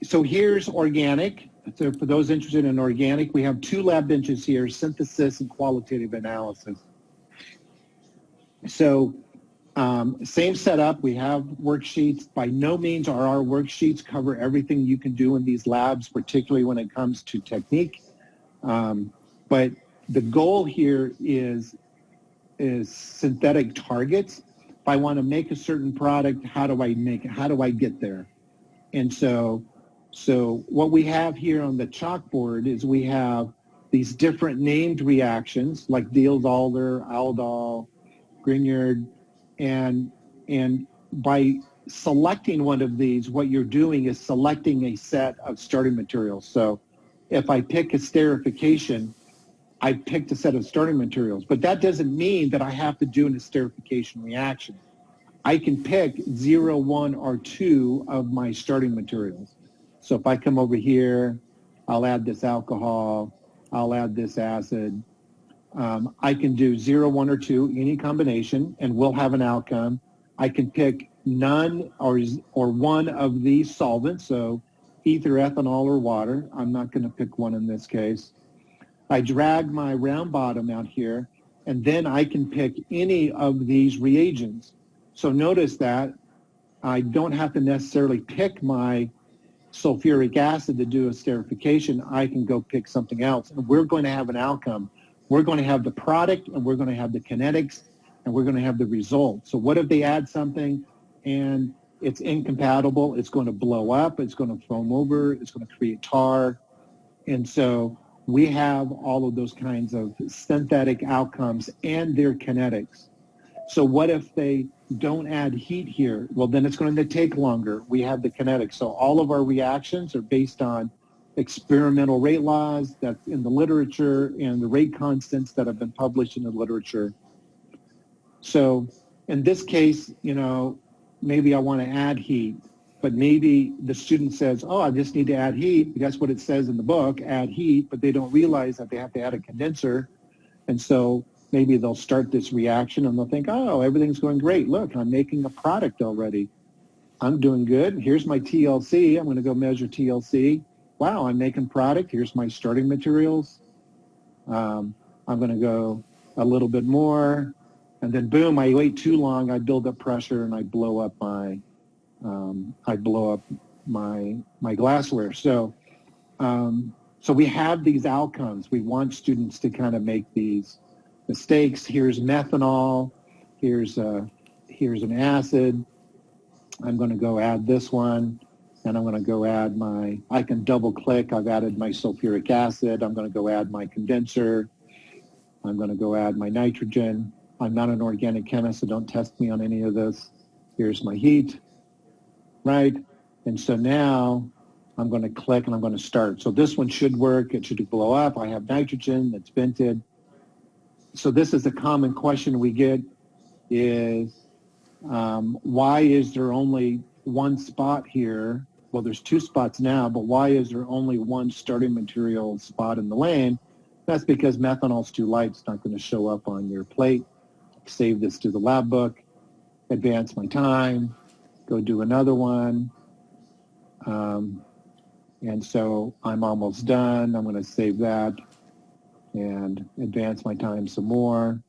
So here's organic. So for those interested in organic, we have two lab benches here, synthesis and qualitative analysis. So same setup, we have worksheets. By no means are our worksheets cover everything you can do in these labs, particularly when it comes to technique. But the goal here is synthetic targets. If I want to make a certain product, how do I make it? How do I get there? And so what we have here on the chalkboard is we have these different named reactions like Diels-Alder, aldol, Grignard, and by selecting one of these, what you're doing is selecting a set of starting materials. So if I pick esterification, I picked a set of starting materials, but that doesn't mean that I have to do an esterification reaction. I can pick 0, 1, or 2 of my starting materials. So if I come over here, I'll add this alcohol, I'll add this acid. I can do 0, 1, or 2, any combination, and we'll have an outcome. I can pick none or one of these solvents, so ether, ethanol, or water. I'm not going to pick one in this case. I drag my round bottom out here, and then I can pick any of these reagents. So notice that I don't have to necessarily pick my sulfuric acid to do esterification. I can go pick something else, and we're going to have an outcome. We're going to have the product, and we're going to have the kinetics, and we're going to have the result. So what if they add something and it's incompatible? It's going to blow up. It's going to foam over. It's going to create tar. And so we have all of those kinds of synthetic outcomes and their kinetics. So what if they don't add heat here? Well, then it's going to take longer. We have the kinetics. So all of our reactions are based on experimental rate laws that's in the literature and the rate constants that have been published in the literature. So in this case, you know, maybe I want to add heat, but maybe the student says, oh, I just need to add heat. That's what it says in the book, add heat, but they don't realize that they have to add a condenser. And so maybe they'll start this reaction and they'll think, oh, everything's going great. Look, I'm making a product already. I'm doing good. Here's my TLC. I'm going to go measure TLC. Wow, I'm making product. Here's my starting materials. I'm going to go a little bit more. And then boom, I wait too long. I build up pressure and I blow up my glassware. So we have these outcomes. We want students to kind of make these mistakes. Here's methanol. Here's an acid. I'm going to go add this one, and I'm going to go add I can double click. I've added my sulfuric acid. I'm going to go add my condenser. I'm going to go add my nitrogen. I'm not an organic chemist, so don't test me on any of this. Here's my heat, right? And so now I'm going to click and I'm going to start. So this one should work. It should blow up. I have nitrogen that's vented. So this is a common question we get is, why is there only one spot here? Well, there's two spots now, but why is there only one starting material spot in the lane? That's because methanol's too light. It's not going to show up on your plate. Save this to the lab book, advance my time, go do another one. And so I'm almost done. I'm going to save that and advance my time some more.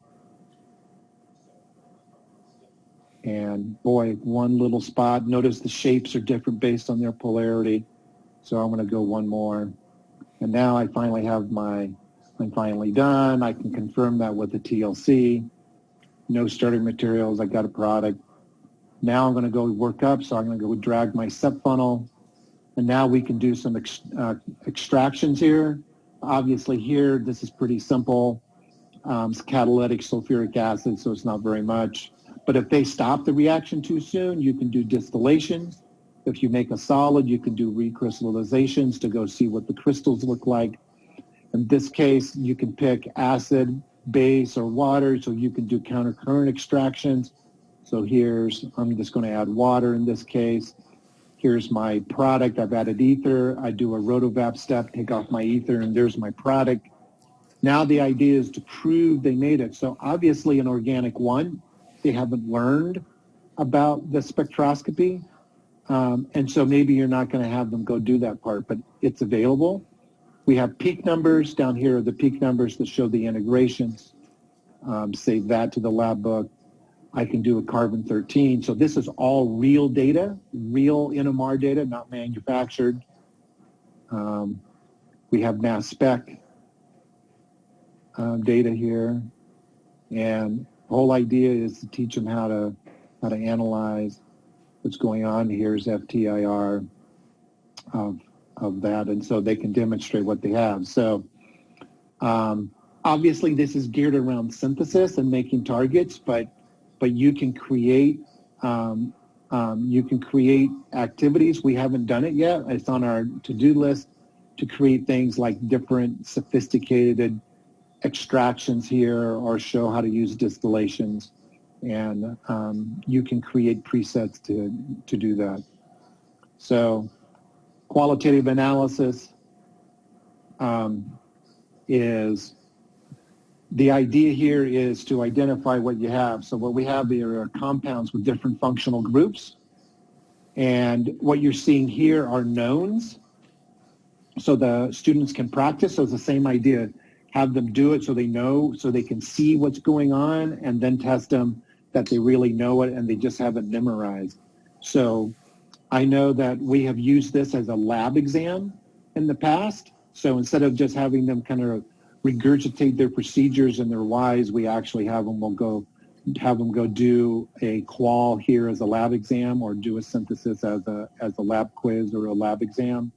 And boy, one little spot. Notice the shapes are different based on their polarity. So I'm going to go one more. And now I finally have I'm finally done. I can confirm that with the TLC. No starting materials. I got a product. Now I'm going to go work up. So I'm going to go drag my SEP funnel. And now we can do some extractions here. Obviously here, this is pretty simple. It's catalytic sulfuric acid, so it's not very much. But if they stop the reaction too soon, you can do distillations. If you make a solid, you can do recrystallizations to go see what the crystals look like. In this case, you can pick acid, base, or water, so you can do countercurrent extractions. So I'm just going to add water in this case. Here's my product. I've added ether. I do a rotovap step, take off my ether, and there's my product. Now the idea is to prove they made it. So obviously in Organic 1, they haven't learned about the spectroscopy. And so maybe you're not going to have them go do that part, but it's available. We have peak numbers. Down here are the peak numbers that show the integrations. Save that to the lab book. I can do a carbon-13. So this is all real data, real NMR data, not manufactured. We have mass spec data here. And the whole idea is to teach them how to analyze what's going on. Here's FTIR of that, and so they can demonstrate what they have. So obviously this is geared around synthesis and making targets, but you can create activities. We haven't done it yet. It's on our to-do list to create things like different sophisticated extractions here, or show how to use distillations, and you can create presets to do that. So qualitative analysis is, the idea here is to identify what you have. So what we have here are compounds with different functional groups, and what you're seeing here are knowns, so the students can practice. So it's the same idea. Have them do it so they know, so they can see what's going on, and then test them that they really know it and they just haven't memorized. So I know that we have used this as a lab exam in the past. So instead of just having them kind of regurgitate their procedures and their whys, we actually have them go do a qual here as a lab exam, or do a synthesis as a lab quiz or a lab exam.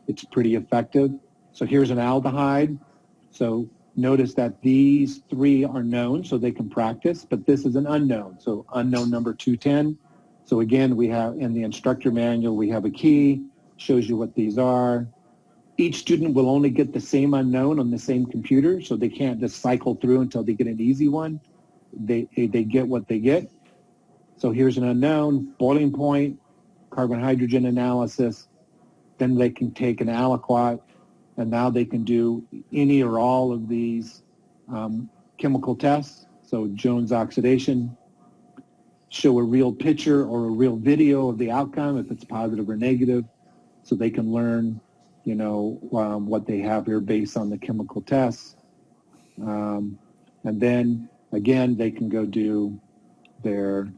It's pretty effective. So here's an aldehyde. So notice that these three are known, so they can practice, but this is an unknown. So unknown number 210. So again, we have in the instructor manual, we have a key, shows you what these are. Each student will only get the same unknown on the same computer, so they can't just cycle through until they get an easy one. They get what they get. So here's an unknown, boiling point, carbon-hydrogen analysis. Then they can take an aliquot, and now they can do any or all of these chemical tests. So Jones oxidation, show a real picture or a real video of the outcome, if it's positive or negative, so they can learn, what they have here based on the chemical tests. And then, again, they can go do their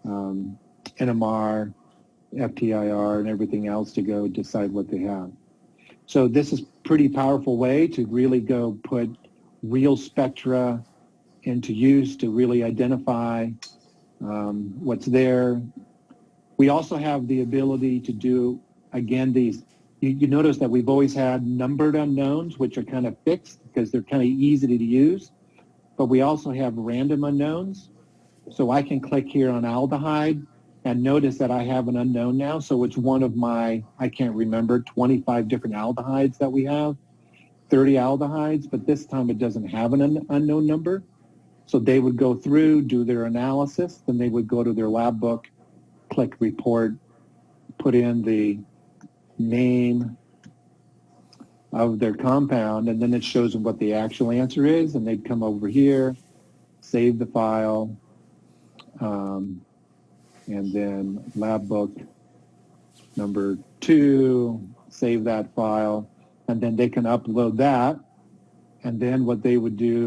NMR, FTIR, and everything else to go decide what they have. So this is a pretty powerful way to really go put real spectra into use to really identify what's there. We also have the ability to do, again, these, you notice that we've always had numbered unknowns, which are kind of fixed because they're kind of easy to use, but we also have random unknowns. So I can click here on aldehyde and notice that I have an unknown now. So it's one of my, I can't remember, 25 different aldehydes that we have, 30 aldehydes, but this time it doesn't have an unknown number. So they would go through, do their analysis, then they would go to their lab book, click report, put in the name of their compound, and then it shows them what the actual answer is, and they'd come over here, save the file, and then lab book number 2, save that file, and then they can upload that, and then what they would do